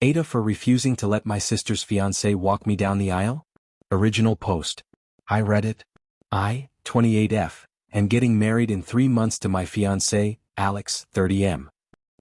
AITA for refusing to let my sister's fiancé walk me down the aisle? Original post. I read it. I, 28F, am getting married in 3 months to my fiancé, Alex, 30M.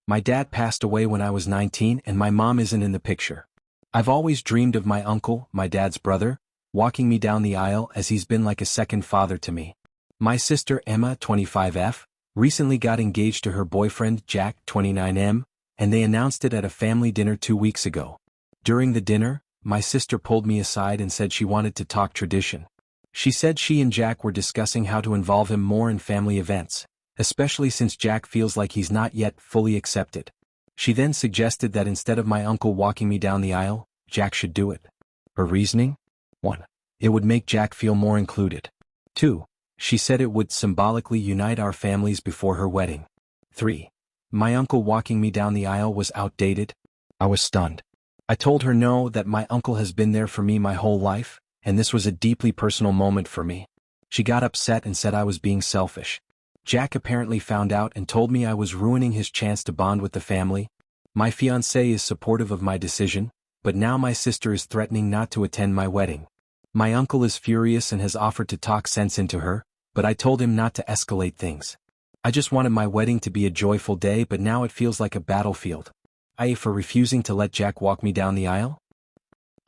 My dad passed away when I was 19 and my mom isn't in the picture. I've always dreamed of my uncle, my dad's brother, walking me down the aisle as he's been like a second father to me. My sister Emma, 25F, recently got engaged to her boyfriend Jack, 29M, and they announced it at a family dinner 2 weeks ago. During the dinner, my sister pulled me aside and said she wanted to talk tradition. She said she and Jack were discussing how to involve him more in family events, especially since Jack feels like he's not yet fully accepted. She then suggested that instead of my uncle walking me down the aisle, Jack should do it. Her reasoning? 1. It would make Jack feel more included. 2. She said it would symbolically unite our families before her wedding. 3. My uncle walking me down the aisle was outdated. I was stunned. I told her no, that my uncle has been there for me my whole life, and this was a deeply personal moment for me. She got upset and said I was being selfish. Jack apparently found out and told me I was ruining his chance to bond with the family. My fiancé is supportive of my decision, but now my sister is threatening not to attend my wedding. My uncle is furious and has offered to talk sense into her, but I told him not to escalate things. I just wanted my wedding to be a joyful day, but now it feels like a battlefield. I for refusing to let Jack walk me down the aisle?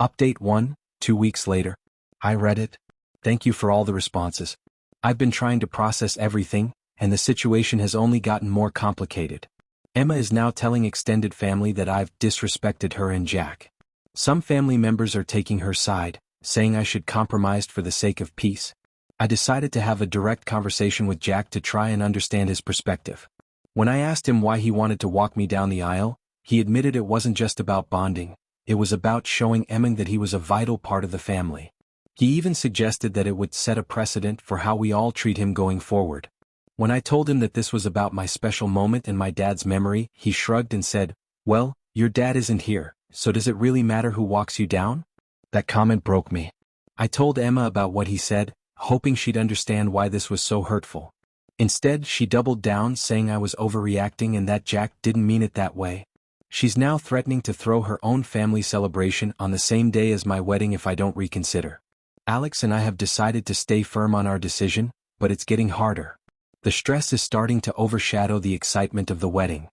Update 1, 2 weeks later. I read it. Thank you for all the responses. I've been trying to process everything, and the situation has only gotten more complicated. Emma is now telling extended family that I've disrespected her and Jack. Some family members are taking her side, saying I should compromise for the sake of peace. I decided to have a direct conversation with Jack to try and understand his perspective. When I asked him why he wanted to walk me down the aisle, he admitted it wasn't just about bonding, it was about showing Emma that he was a vital part of the family. He even suggested that it would set a precedent for how we all treat him going forward. When I told him that this was about my special moment and my dad's memory, he shrugged and said, "Well, your dad isn't here, so does it really matter who walks you down?" That comment broke me. I told Emma about what he said, hoping she'd understand why this was so hurtful. Instead, she doubled down, saying I was overreacting and that Jack didn't mean it that way. She's now threatening to throw her own family celebration on the same day as my wedding if I don't reconsider. Alex and I have decided to stay firm on our decision, but it's getting harder. The stress is starting to overshadow the excitement of the wedding.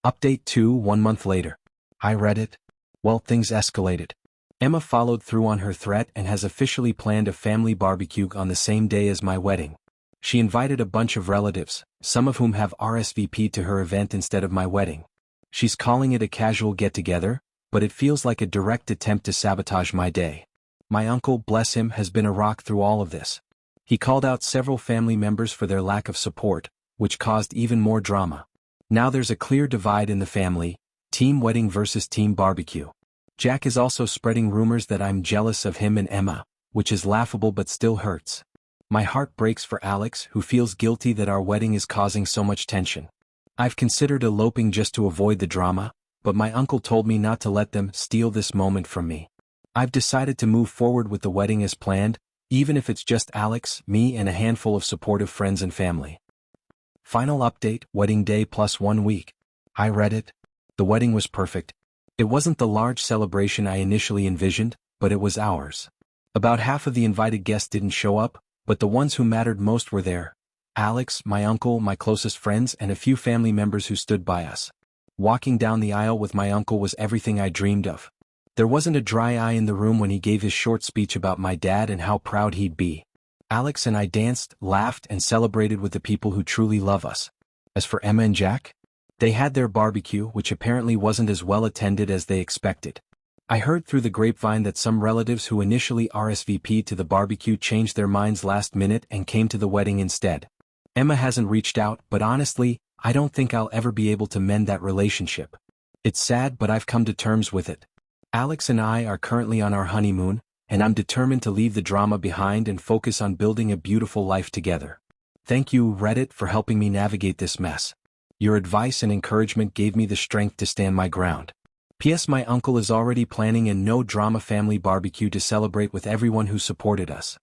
Update 2, 1 month later. I read it. Well, things escalated. Emma followed through on her threat and has officially planned a family barbecue on the same day as my wedding. She invited a bunch of relatives, some of whom have RSVP'd to her event instead of my wedding. She's calling it a casual get-together, but it feels like a direct attempt to sabotage my day. My uncle, bless him, has been a rock through all of this. He called out several family members for their lack of support, which caused even more drama. Now there's a clear divide in the family, team wedding versus team barbecue. Jack is also spreading rumors that I'm jealous of him and Emma, which is laughable but still hurts. My heart breaks for Alex, who feels guilty that our wedding is causing so much tension. I've considered eloping just to avoid the drama, but my uncle told me not to let them steal this moment from me. I've decided to move forward with the wedding as planned, even if it's just Alex, me and a handful of supportive friends and family. Final update, wedding day plus 1 week. I read it. The wedding was perfect. It wasn't the large celebration I initially envisioned, but it was ours. About half of the invited guests didn't show up, but the ones who mattered most were there. Alex, my uncle, my closest friends, and a few family members who stood by us. Walking down the aisle with my uncle was everything I dreamed of. There wasn't a dry eye in the room when he gave his short speech about my dad and how proud he'd be. Alex and I danced, laughed, and celebrated with the people who truly love us. As for Emma and Jack, they had their barbecue, which apparently wasn't as well attended as they expected. I heard through the grapevine that some relatives who initially RSVP'd to the barbecue changed their minds last minute and came to the wedding instead. Emma hasn't reached out, but honestly, I don't think I'll ever be able to mend that relationship. It's sad, but I've come to terms with it. Alex and I are currently on our honeymoon, and I'm determined to leave the drama behind and focus on building a beautiful life together. Thank you, Reddit, for helping me navigate this mess. Your advice and encouragement gave me the strength to stand my ground. P.S. My uncle is already planning a no-drama family barbecue to celebrate with everyone who supported us.